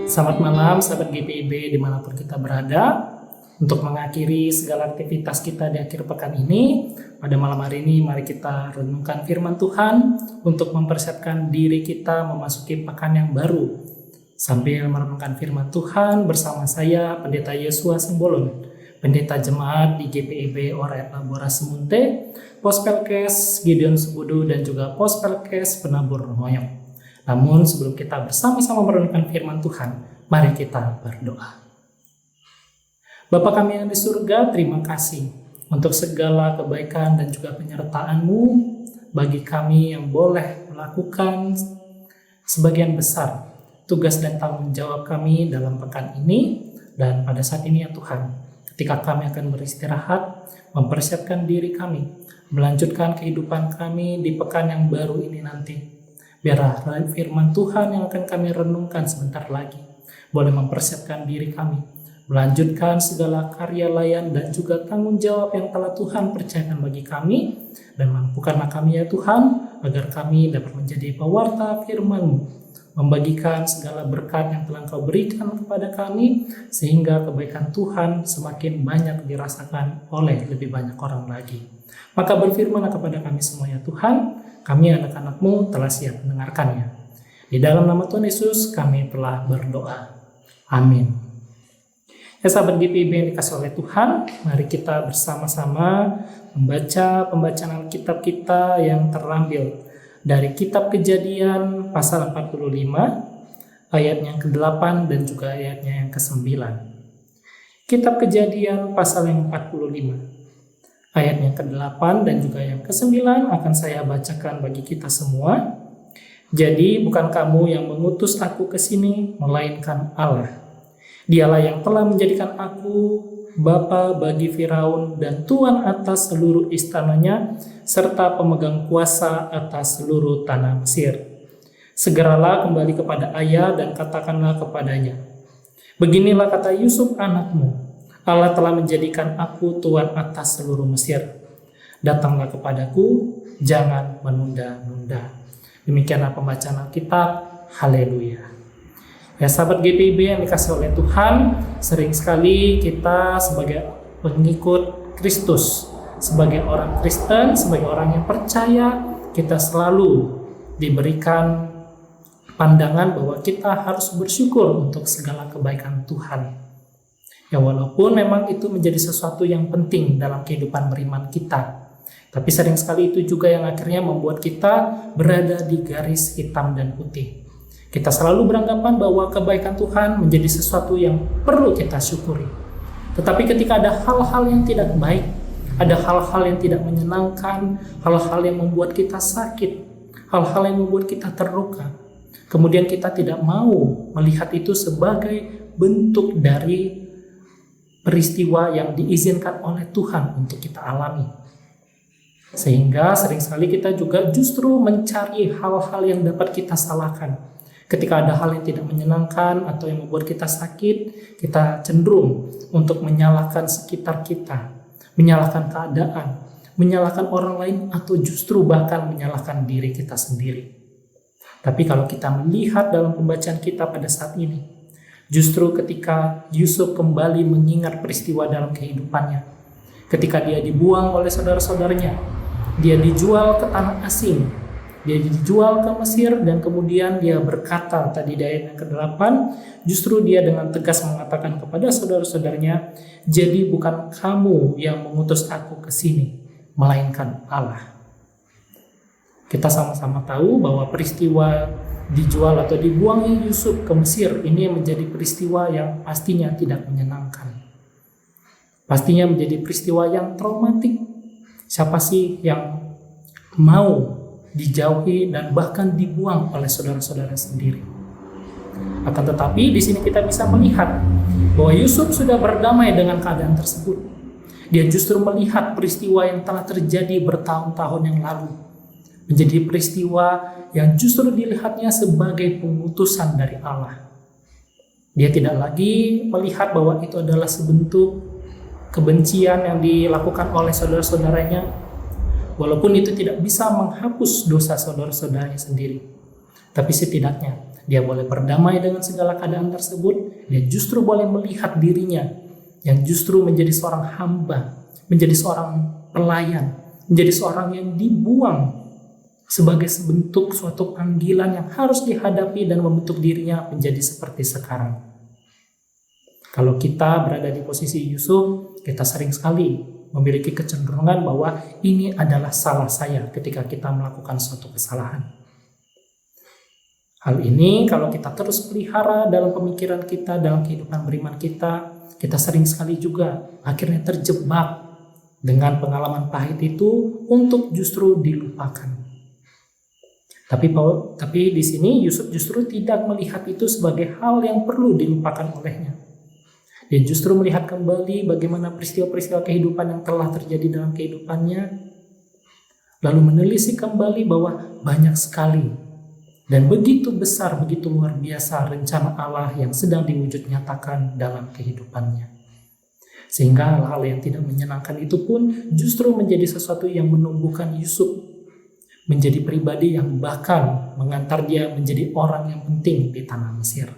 Selamat malam sahabat GPIB dimanapun kita berada. Untuk mengakhiri segala aktivitas kita di akhir pekan ini, pada malam hari ini mari kita renungkan firman Tuhan untuk mempersiapkan diri kita memasuki pekan yang baru. Sambil merenungkan firman Tuhan bersama saya Pendeta Yosua Simbolon, Pendeta Jemaat di GPIB Oraet Labora Semunte, Pospelkes Gideon Subudu dan juga Pospelkes Penabur Moyong. Namun sebelum kita bersama-sama merenungkan firman Tuhan, mari kita berdoa. Bapa kami yang di surga, terima kasih untuk segala kebaikan dan juga penyertaan-Mu bagi kami yang boleh melakukan sebagian besar tugas dan tanggung jawab kami dalam pekan ini. Dan pada saat ini ya Tuhan, ketika kami akan beristirahat, mempersiapkan diri kami, melanjutkan kehidupan kami di pekan yang baru ini nanti. Biarlah firman Tuhan yang akan kami renungkan sebentar lagi boleh mempersiapkan diri kami, melanjutkan segala karya layan dan juga tanggung jawab yang telah Tuhan percayakan bagi kami, dan mampukanlah kami ya Tuhan, agar kami dapat menjadi pewarta firman-Mu, membagikan segala berkat yang telah Engkau berikan kepada kami, sehingga kebaikan Tuhan semakin banyak dirasakan oleh lebih banyak orang lagi. Maka berfirmanlah kepada kami semua ya Tuhan, kami anak-anak-Mu telah siap mendengarkannya. Di dalam nama Tuhan Yesus kami telah berdoa. Amin. Ya sahabat GPIB yang dikasih oleh Tuhan, mari kita bersama-sama membaca pembacaan Alkitab kita yang terambil dari Kitab Kejadian pasal 45, ayatnya yang ke-8 dan juga ayatnya yang ke-9. Kitab Kejadian pasal yang 45. Ayat yang ke-8 dan juga yang ke-9 akan saya bacakan bagi kita semua. Jadi bukan kamu yang mengutus aku ke sini, melainkan Allah. Dialah yang telah menjadikan aku bapa bagi Firaun dan tuan atas seluruh istananya, serta pemegang kuasa atas seluruh tanah Mesir. Segeralah kembali kepada ayah dan katakanlah kepadanya, beginilah kata Yusuf anakmu, Allah telah menjadikan aku tuan atas seluruh Mesir. Datanglah kepadaku, jangan menunda-nunda. Demikianlah pembacaan Alkitab. Haleluya. Ya sahabat GPIB yang dikasih oleh Tuhan, sering sekali kita sebagai pengikut Kristus, sebagai orang Kristen, sebagai orang yang percaya, kita selalu diberikan pandangan bahwa kita harus bersyukur untuk segala kebaikan Tuhan. Ya walaupun memang itu menjadi sesuatu yang penting dalam kehidupan beriman kita, tapi sering sekali itu juga yang akhirnya membuat kita berada di garis hitam dan putih. Kita selalu beranggapan bahwa kebaikan Tuhan menjadi sesuatu yang perlu kita syukuri. Tetapi ketika ada hal-hal yang tidak baik, ada hal-hal yang tidak menyenangkan, hal-hal yang membuat kita sakit, hal-hal yang membuat kita terluka, kemudian kita tidak mau melihat itu sebagai bentuk dari peristiwa yang diizinkan oleh Tuhan untuk kita alami. Sehingga sering sekali kita juga justru mencari hal-hal yang dapat kita salahkan. Ketika ada hal yang tidak menyenangkan atau yang membuat kita sakit, kita cenderung untuk menyalahkan sekitar kita, menyalahkan keadaan, menyalahkan orang lain, atau justru bahkan menyalahkan diri kita sendiri. Tapi kalau kita melihat dalam pembacaan kita pada saat ini, justru ketika Yusuf kembali mengingat peristiwa dalam kehidupannya, ketika dia dibuang oleh saudara-saudaranya, dia dijual ke tanah asing, dia dijual ke Mesir, dan kemudian dia berkata tadi di ayat yang ke-8, justru dia dengan tegas mengatakan kepada saudara-saudaranya, jadi bukan kamu yang mengutus aku ke sini, melainkan Allah. Kita sama-sama tahu bahwa peristiwa dijual atau dibuangnya Yusuf ke Mesir ini menjadi peristiwa yang pastinya tidak menyenangkan. Pastinya menjadi peristiwa yang traumatik. Siapa sih yang mau dijauhi dan bahkan dibuang oleh saudara-saudara sendiri? Akan tetapi di sini kita bisa melihat bahwa Yusuf sudah berdamai dengan keadaan tersebut. Dia justru melihat peristiwa yang telah terjadi bertahun-tahun yang lalu menjadi peristiwa yang justru dilihatnya sebagai pengutusan dari Allah. Dia tidak lagi melihat bahwa itu adalah sebentuk kebencian yang dilakukan oleh saudara-saudaranya, walaupun itu tidak bisa menghapus dosa saudara-saudaranya sendiri. Tapi setidaknya Dia boleh berdamai dengan segala keadaan tersebut. Dia justru boleh melihat dirinya yang justru menjadi seorang hamba, menjadi seorang pelayan, menjadi seorang yang dibuang sebagai bentuk suatu panggilan yang harus dihadapi dan membentuk dirinya menjadi seperti sekarang. Kalau kita berada di posisi Yusuf, kita sering sekali memiliki kecenderungan bahwa ini adalah salah saya ketika kita melakukan suatu kesalahan. Hal ini kalau kita terus pelihara dalam pemikiran kita, dalam kehidupan beriman kita sering sekali juga akhirnya terjebak dengan pengalaman pahit itu untuk justru dilupakan. Tapi di sini Yusuf justru tidak melihat itu sebagai hal yang perlu dilupakan olehnya. Dia justru melihat kembali bagaimana peristiwa-peristiwa kehidupan yang telah terjadi dalam kehidupannya, lalu menelisik kembali bahwa banyak sekali dan begitu besar, begitu luar biasa rencana Allah yang sedang diwujud nyatakan dalam kehidupannya. Sehingga hal-hal yang tidak menyenangkan itu pun justru menjadi sesuatu yang menumbuhkan Yusuf menjadi pribadi yang bahkan mengantar dia menjadi orang yang penting di tanah Mesir.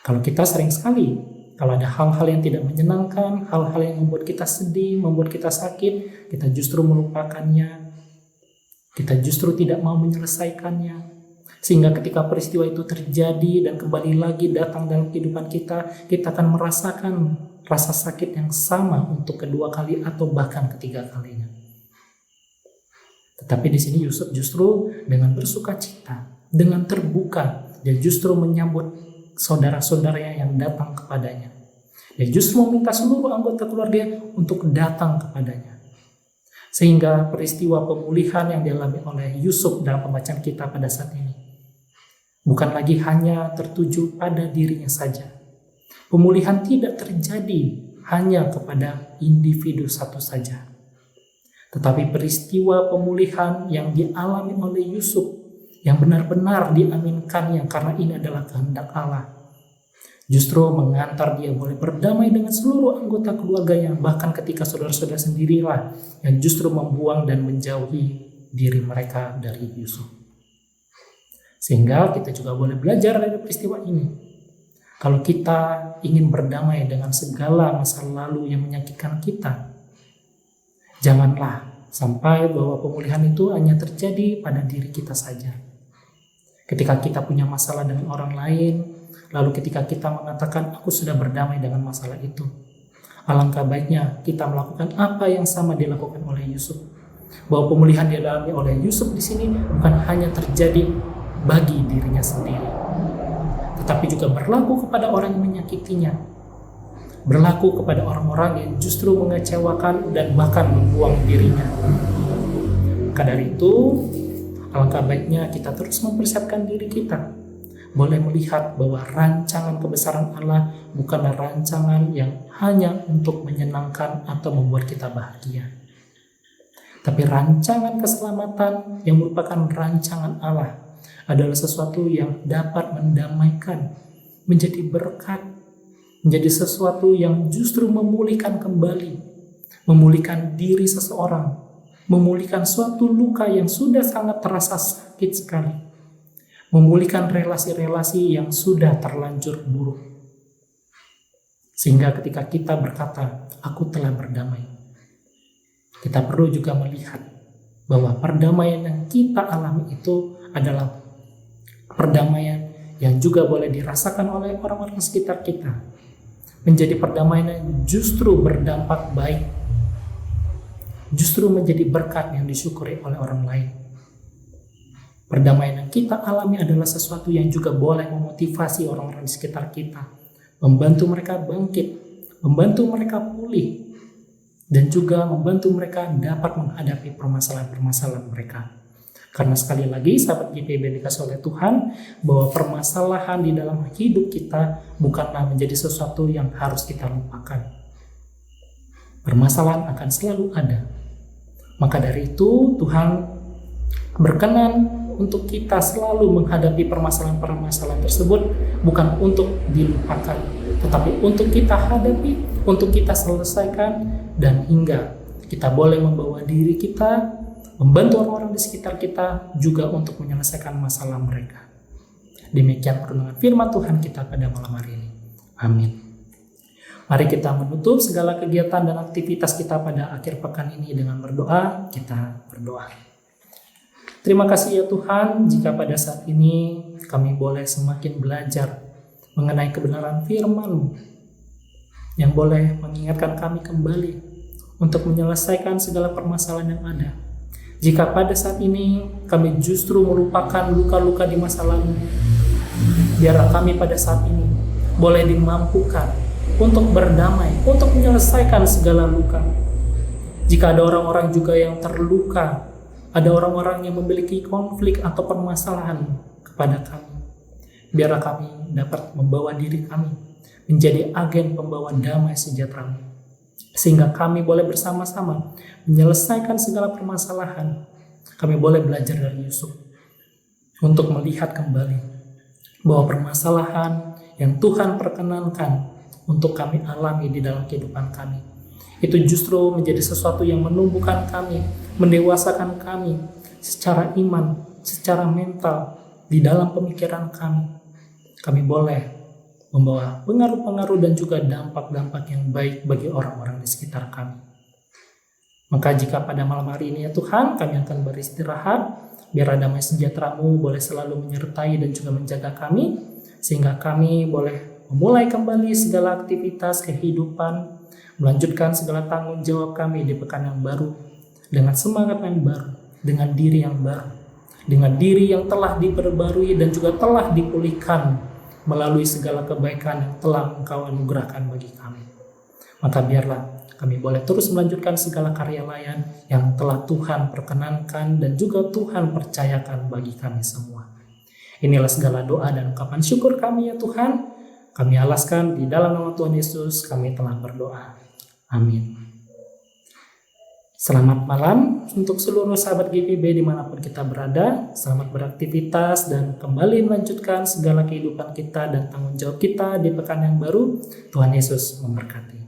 Kalau kita sering sekali, kalau ada hal-hal yang tidak menyenangkan, hal-hal yang membuat kita sedih, membuat kita sakit, kita justru melupakannya. Kita justru tidak mau menyelesaikannya. Sehingga ketika peristiwa itu terjadi dan kembali lagi datang dalam kehidupan kita akan merasakan rasa sakit yang sama untuk kedua kali atau bahkan ketiga kalinya. Tetapi di sini Yusuf justru dengan bersukacita, dengan terbuka, dia justru menyambut saudara-saudaranya yang datang kepadanya. Dia justru meminta seluruh anggota keluarga untuk datang kepadanya. Sehingga peristiwa pemulihan yang dialami oleh Yusuf dalam pembacaan kita pada saat ini bukan lagi hanya tertuju pada dirinya saja. Pemulihan tidak terjadi hanya kepada individu satu saja. Tetapi peristiwa pemulihan yang dialami oleh Yusuf yang benar-benar diaminkannya karena ini adalah kehendak Allah, justru mengantar dia boleh berdamai dengan seluruh anggota keluarganya, bahkan ketika saudara-saudara sendirilah yang justru membuang dan menjauhi diri mereka dari Yusuf. Sehingga kita juga boleh belajar dari peristiwa ini. Kalau kita ingin berdamai dengan segala masa lalu yang menyakitkan kita, janganlah sampai bahwa pemulihan itu hanya terjadi pada diri kita saja. Ketika kita punya masalah dengan orang lain, lalu ketika kita mengatakan aku sudah berdamai dengan masalah itu, alangkah baiknya kita melakukan apa yang sama dilakukan oleh Yusuf. Bahwa pemulihan dialami oleh Yusuf di sini bukan hanya terjadi bagi dirinya sendiri, tetapi juga berlaku kepada orang yang menyakitinya, berlaku kepada orang-orang yang justru mengecewakan dan bahkan membuang dirinya. Maka dari itu, alangkah baiknya kita terus mempersiapkan diri kita, boleh melihat bahwa rancangan kebesaran Allah bukanlah rancangan yang hanya untuk menyenangkan atau membuat kita bahagia, tapi rancangan keselamatan yang merupakan rancangan Allah adalah sesuatu yang dapat mendamaikan, menjadi berkat, menjadi sesuatu yang justru memulihkan kembali, memulihkan diri seseorang, memulihkan suatu luka yang sudah sangat terasa sakit sekali, memulihkan relasi-relasi yang sudah terlanjur buruk. Sehingga ketika kita berkata, aku telah berdamai, kita perlu juga melihat bahwa perdamaian yang kita alami itu adalah perdamaian yang juga boleh dirasakan oleh orang-orang sekitar kita. Menjadi perdamaian yang justru berdampak baik, justru menjadi berkat yang disyukuri oleh orang lain. Perdamaian yang kita alami adalah sesuatu yang juga boleh memotivasi orang-orang di sekitar kita, membantu mereka bangkit, membantu mereka pulih, dan juga membantu mereka dapat menghadapi permasalahan-permasalahan mereka. Karena sekali lagi sahabat GPIB dikasih oleh Tuhan, bahwa permasalahan di dalam hidup kita bukanlah menjadi sesuatu yang harus kita lupakan. Permasalahan akan selalu ada. Maka dari itu Tuhan berkenan untuk kita selalu menghadapi permasalahan-permasalahan tersebut, bukan untuk dilupakan, tetapi untuk kita hadapi, untuk kita selesaikan, dan hingga kita boleh membawa diri kita, membantu orang-orang di sekitar kita juga untuk menyelesaikan masalah mereka. Demikian renungan firman Tuhan kita pada malam hari ini. Amin. Mari kita menutup segala kegiatan dan aktivitas kita pada akhir pekan ini dengan berdoa. Kita berdoa. Terima kasih ya Tuhan, jika pada saat ini kami boleh semakin belajar mengenai kebenaran firman-Mu yang boleh mengingatkan kami kembali untuk menyelesaikan segala permasalahan yang ada. Jika pada saat ini kami justru melupakan luka-luka di masa lalu, biarlah kami pada saat ini boleh dimampukan untuk berdamai, untuk menyelesaikan segala luka. Jika ada orang-orang juga yang terluka, ada orang-orang yang memiliki konflik atau permasalahan kepada kami, biarlah kami dapat membawa diri kami menjadi agen pembawa damai sejahtera, sehingga kami boleh bersama-sama menyelesaikan segala permasalahan. Kami boleh belajar dari Yusuf untuk melihat kembali bahwa permasalahan yang Tuhan perkenankan untuk kami alami di dalam kehidupan kami, itu justru menjadi sesuatu yang menumbuhkan kami, mendewasakan kami secara iman, secara mental, di dalam pemikiran kami. Kami boleh membawa pengaruh-pengaruh dan juga dampak-dampak yang baik bagi orang-orang di sekitar kami. Maka jika pada malam hari ini ya Tuhan, kami akan beristirahat, biar damai sejahtera-Mu boleh selalu menyertai dan juga menjaga kami, sehingga kami boleh memulai kembali segala aktivitas kehidupan, melanjutkan segala tanggung jawab kami di pekan yang baru, dengan semangat yang baru, dengan diri yang baru, dengan diri yang telah diperbarui dan juga telah dipulihkan melalui segala kebaikan yang telah Engkau anugerahkan bagi kami. Maka biarlah kami boleh terus melanjutkan segala karya layan yang telah Tuhan perkenankan dan juga Tuhan percayakan bagi kami semua. Inilah segala doa dan ungkapan syukur kami ya Tuhan. Kami alaskan di dalam nama Tuhan Yesus, kami telah berdoa. Amin. Selamat malam untuk seluruh sahabat GPIB dimanapun kita berada. Selamat beraktivitas dan kembali melanjutkan segala kehidupan kita dan tanggung jawab kita di pekan yang baru. Tuhan Yesus memberkati.